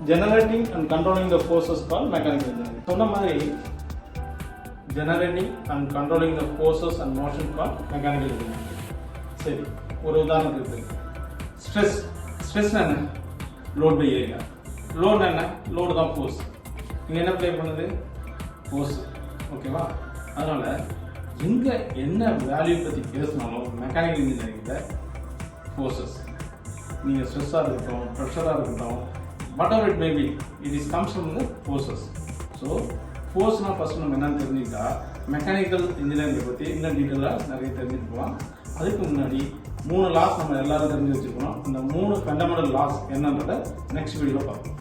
generating and controlling the forces called mechanical engineering. சொன்ன மாதிரி generating and controlling the forces and motion called mechanical engineering. சரி, ஒரு உதாரணத்துக்கு stress என்ன? Load by area. Load என்ன? Load தான் ஃபோர்ஸ். இங்கே என்ன ப்ளே பண்ணுது? ஃபோர்ஸ். ஓகேவா? அதனால் எங்கே என்ன வேல்யூ பற்றி பேசினாலும் மெக்கானிக்கல் இன்ஜினியரிங்கில் ஃபோர்ஸஸ், நீங்கள் ஸ்ட்ரெஸ்ஸாக இருக்கட்டும், ப்ரெஷராக இருக்கட்டும், whatever it may be, it is comes from the forces. So ஃபோர்ஸ்னால் ஃபஸ்ட்டு நம்ம என்னென்னு தெரிஞ்சுக்கிட்டா மெக்கானிக்கல் இன்ஜினியரிங்கை பற்றி இன்னும் டீட்டெயிலாக நிறைய தெரிஞ்சுக்கலாம். அதுக்கு முன்னாடி 3 லாஸ் நம்ம எல்லாரும் தெரிஞ்சு வச்சுக்கணும். இந்த 3 ஃபண்டமெண்டல் லாஸ் என்னன்றதை நெக்ஸ்ட் வீடியோவில் பார்ப்போம்.